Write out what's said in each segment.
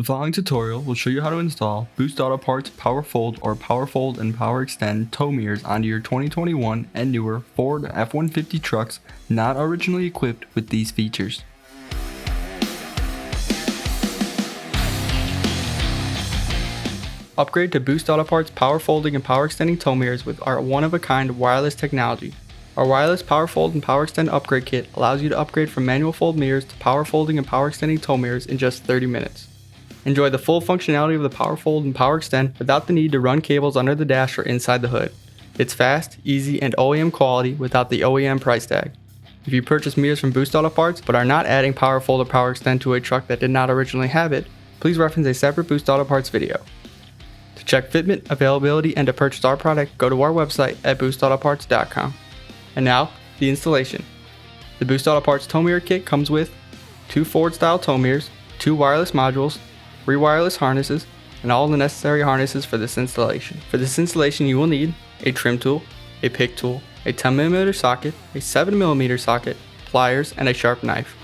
The following tutorial will show you how to install Boost Auto Parts Powerfold or Powerfold and Power Extend tow mirrors onto your 2021 and newer Ford F150 trucks not originally equipped with these features. Upgrade to Boost Auto Parts Power Folding and Power Extending tow mirrors with our one-of-a-kind wireless technology. Our wireless Power Fold and Power Extend upgrade kit allows you to upgrade from manual fold mirrors to power folding and power extending tow mirrors in just 30 minutes. Enjoy the full functionality of the Powerfold and Power Extend without the need to run cables under the dash or inside the hood. It's fast, easy, and OEM quality without the OEM price tag. If you purchase mirrors from Boost Auto Parts but are not adding Powerfold or Power Extend to a truck that did not originally have it, please reference a separate Boost Auto Parts video. To check fitment, availability, and to purchase our product, go to our website at boostautoparts.com. And now, the installation. The Boost Auto Parts tow mirror kit comes with 2 Ford-style tow mirrors, 2 wireless modules, 3 wireless harnesses, and all the necessary harnesses for this installation. For this installation, you will need a trim tool, a pick tool, a 10mm socket, a 7mm socket, pliers, and a sharp knife.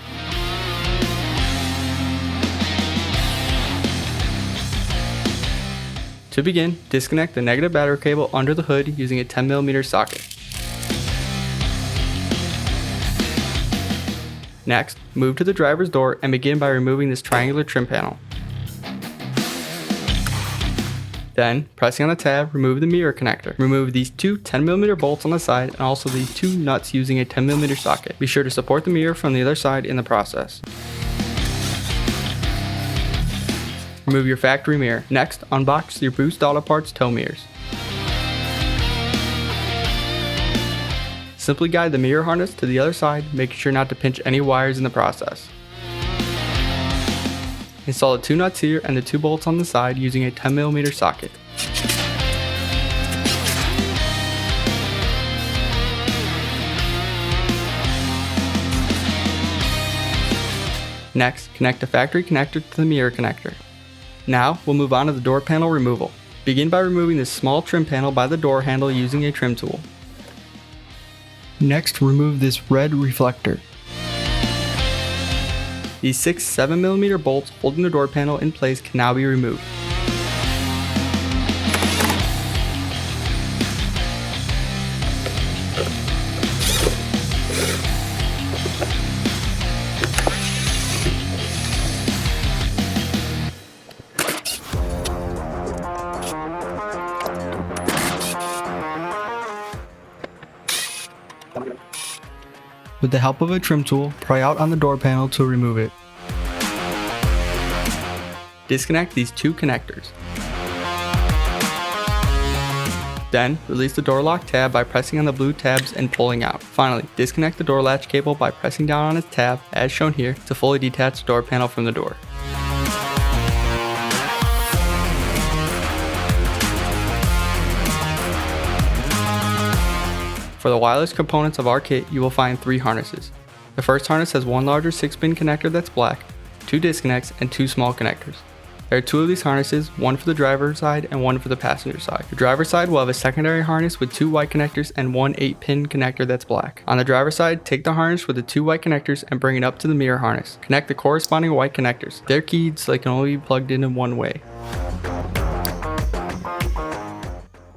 To begin, disconnect the negative battery cable under the hood using a 10mm socket. Next, move to the driver's door and begin by removing this triangular trim panel. Then, pressing on the tab, remove the mirror connector. Remove these 2 10mm bolts on the side and also these 2 nuts using a 10mm socket. Be sure to support the mirror from the other side in the process. Remove your factory mirror. Next, unbox your Boost Auto Parts tow mirrors. Simply guide the mirror harness to the other side, making sure not to pinch any wires in the process. Install the 2 nuts here and the 2 bolts on the side using a 10mm socket. Next, connect the factory connector to the mirror connector. Now, we'll move on to the door panel removal. Begin by removing this small trim panel by the door handle using a trim tool. Next, remove this red reflector. These 6 7mm bolts holding the door panel in place can now be removed. With the help of a trim tool, pry out on the door panel to remove it. Disconnect these 2 connectors. Then, release the door lock tab by pressing on the blue tabs and pulling out. Finally, disconnect the door latch cable by pressing down on its tab, as shown here, to fully detach the door panel from the door. For the wireless components of our kit, you will find 3 harnesses. The first harness has 1 larger 6-pin connector that's black, 2 disconnects, and 2 small connectors. There are 2 of these harnesses, one for the driver's side and one for the passenger side. The driver's side will have a secondary harness with 2 white connectors and 1 8-pin connector that's black. On the driver's side, take the harness with the 2 white connectors and bring it up to the mirror harness. Connect the corresponding white connectors. They're keyed so they can only be plugged in one way.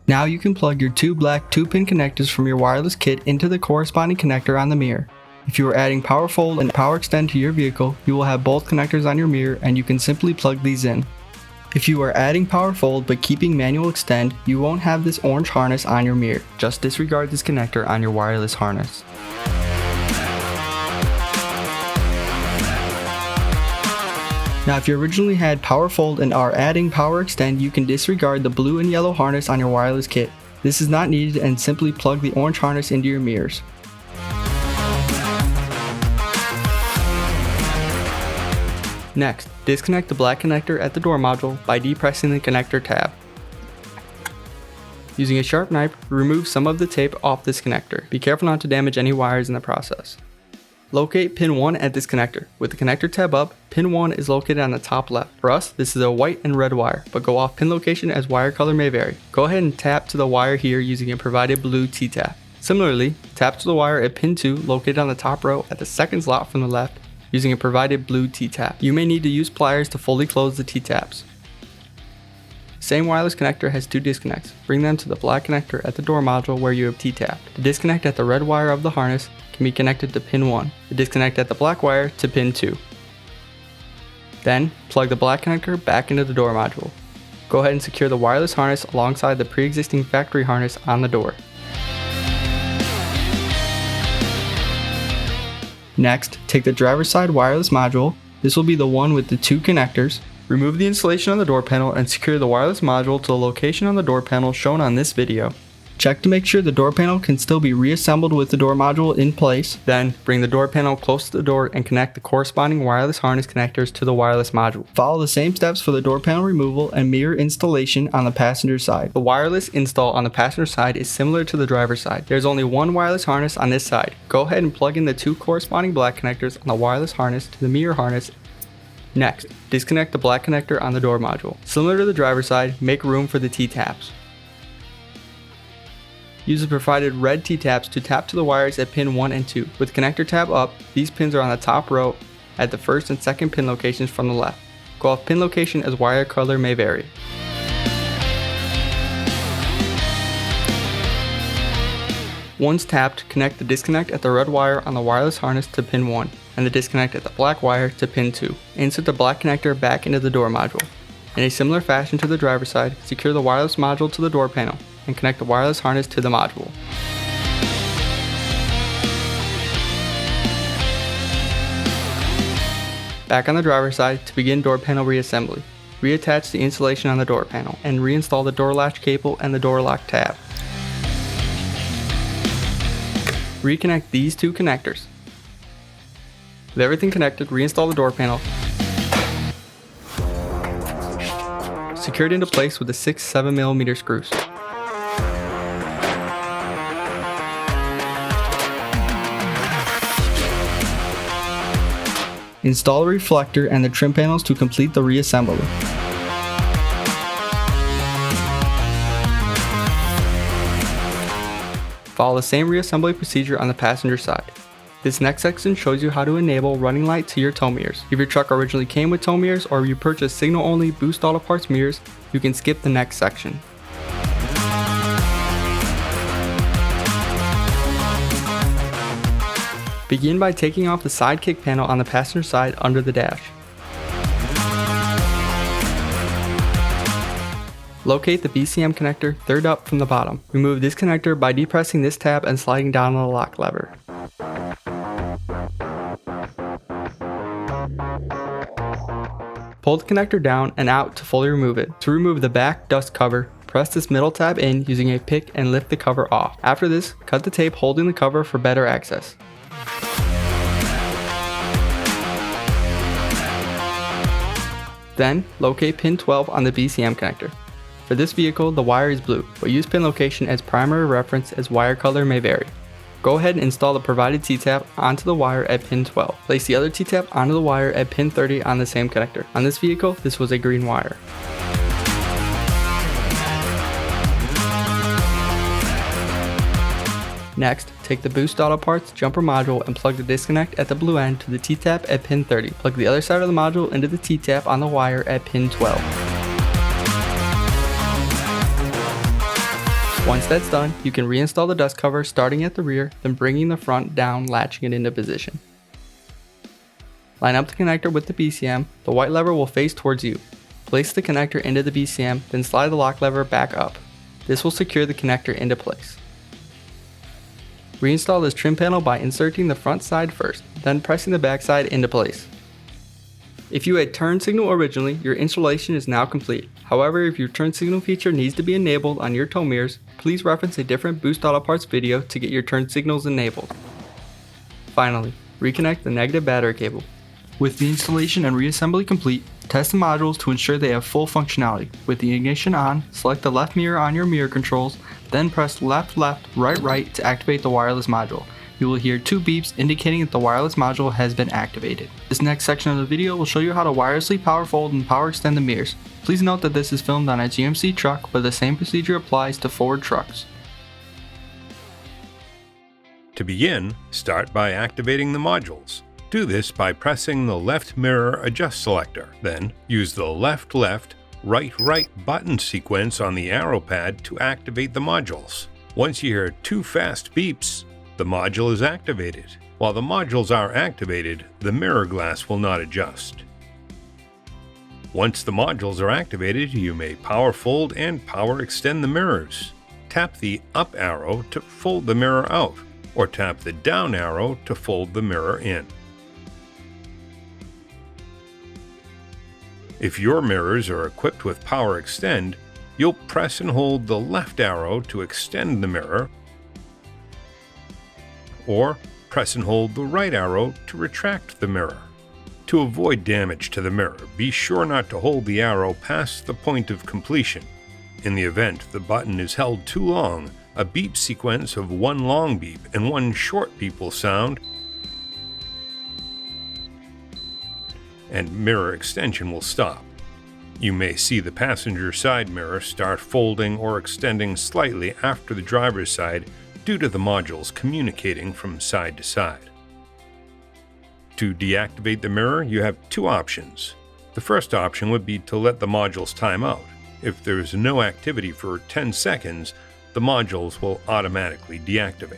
Now you can plug your 2 black 2-pin connectors from your wireless kit into the corresponding connector on the mirror. If you are adding Powerfold and Power Extend to your vehicle, you will have both connectors on your mirror and you can simply plug these in. If you are adding Powerfold but keeping manual extend, you won't have this orange harness on your mirror. Just disregard this connector on your wireless harness. Now if you originally had Powerfold and are adding Power Extend, you can disregard the blue and yellow harness on your wireless kit. This is not needed and simply plug the orange harness into your mirrors. Next, disconnect the black connector at the door module by depressing the connector tab. Using a sharp knife, remove some of the tape off this connector. Be careful not to damage any wires in the process. Locate pin 1 at this connector. With the connector tab up, pin 1 is located on the top left. For us, this is a white and red wire, but go off pin location as wire color may vary. Go ahead and tap to the wire here using a provided blue T-tap. Similarly, tap to the wire at pin 2 located on the top row at the second slot from the left using a provided blue T-tap. You may need to use pliers to fully close the T-taps. Same wireless connector has two disconnects. Bring them to the black connector at the door module where you have T-tapped. The disconnect at the red wire of the harness can be connected to pin 1. The disconnect at the black wire to pin 2. Then, plug the black connector back into the door module. Go ahead and secure the wireless harness alongside the pre-existing factory harness on the door. Next, take the driver's side wireless module. This will be the one with the two connectors. Remove the insulation on the door panel and secure the wireless module to the location on the door panel shown on this video. Check to make sure the door panel can still be reassembled with the door module in place. Then, bring the door panel close to the door and connect the corresponding wireless harness connectors to the wireless module. Follow the same steps for the door panel removal and mirror installation on the passenger side. The wireless install on the passenger side is similar to the driver's side. There's only one wireless harness on this side. Go ahead and plug in the two corresponding black connectors on the wireless harness to the mirror harness. Next, disconnect the black connector on the door module. Similar to the driver's side, make room for the T-taps. Use the provided red T-taps to tap to the wires at pin 1 and 2. With connector tab up, these pins are on the top row at the first and second pin locations from the left. Go off pin location as wire color may vary. Once tapped, connect the disconnect at the red wire on the wireless harness to pin 1 and the disconnect at the black wire to pin 2. Insert the black connector back into the door module. In a similar fashion to the driver's side, secure the wireless module to the door panel and connect the wireless harness to the module. Back on the driver's side, to begin door panel reassembly, reattach the insulation on the door panel and reinstall the door latch cable and the door lock tab. Reconnect these two connectors. With everything connected, reinstall the door panel. Secure it into place with the 6 7mm screws. Install a reflector and the trim panels to complete the reassembly. Follow the same reassembly procedure on the passenger side. This next section shows you how to enable running light to your tow mirrors. If your truck originally came with tow mirrors or you purchased signal-only boost auto parts mirrors, you can skip the next section. Begin by taking off the side kick panel on the passenger side under the dash. Locate the BCM connector third up from the bottom. Remove this connector by depressing this tab and sliding down on the lock lever. Pull the connector down and out to fully remove it. To remove the back dust cover, press this middle tab in using a pick and lift the cover off. After this, cut the tape holding the cover for better access. Then, locate pin 12 on the BCM connector. For this vehicle, the wire is blue, but use pin location as primary reference as wire color may vary. Go ahead and install the provided T-tap onto the wire at pin 12. Place the other T-tap onto the wire at pin 30 on the same connector. On this vehicle, this was a green wire. Next, take the Boost Auto Parts jumper module and plug the disconnect at the blue end to the T-tap at pin 30. Plug the other side of the module into the T-tap on the wire at pin 12. Once that's done, you can reinstall the dust cover starting at the rear, then bringing the front down, latching it into position. Line up the connector with the BCM. The white lever will face towards you. Place the connector into the BCM, then slide the lock lever back up. This will secure the connector into place. Reinstall this trim panel by inserting the front side first, then pressing the back side into place. If you had turn signal originally, your installation is now complete. However, if your turn signal feature needs to be enabled on your tow mirrors, please reference a different Boost Auto Parts video to get your turn signals enabled. Finally, reconnect the negative battery cable. With the installation and reassembly complete, test the modules to ensure they have full functionality. With the ignition on, select the left mirror on your mirror controls, then press left, left, right, right to activate the wireless module. You will hear 2 beeps indicating that the wireless module has been activated. This next section of the video will show you how to wirelessly power fold and power extend the mirrors. Please note that this is filmed on a GMC truck, but the same procedure applies to Ford trucks. To begin, start by activating the modules. Do this by pressing the left mirror adjust selector. Then use the left, right button sequence on the arrow pad to activate the modules. Once you hear 2 fast beeps, the module is activated. While the modules are activated, the mirror glass will not adjust. Once the modules are activated, you may power fold and power extend the mirrors. Tap the up arrow to fold the mirror out, or tap the down arrow to fold the mirror in. If your mirrors are equipped with Power Extend, you'll press and hold the left arrow to extend the mirror, or press and hold the right arrow to retract the mirror. To avoid damage to the mirror, be sure not to hold the arrow past the point of completion. In the event the button is held too long, a beep sequence of 1 long beep and 1 short beep will sound, and mirror extension will stop. You may see the passenger side mirror start folding or extending slightly after the driver's side due to the modules communicating from side to side. To deactivate the mirror, you have 2 options. The first option would be to let the modules time out. If there is no activity for 10 seconds, the modules will automatically deactivate.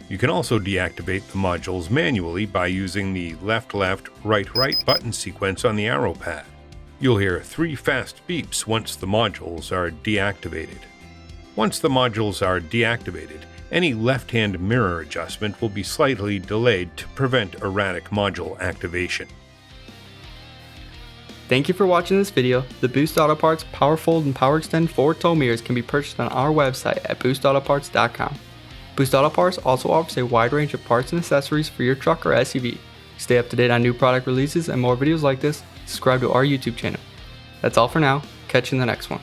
You can also deactivate the modules manually by using the left, right button sequence on the arrow pad. You'll hear 3 fast beeps once the modules are deactivated. Once the modules are deactivated, any left-hand mirror adjustment will be slightly delayed to prevent erratic module activation. Thank you for watching this video. The Boost Auto Parts Powerfold and Power Extend forward tow mirrors can be purchased on our website at boostautoparts.com. Boost Auto Parts also offers a wide range of parts and accessories for your truck or SUV. Stay up to date on new product releases and more videos like this. Subscribe to our YouTube channel. That's all for now. Catch you in the next one.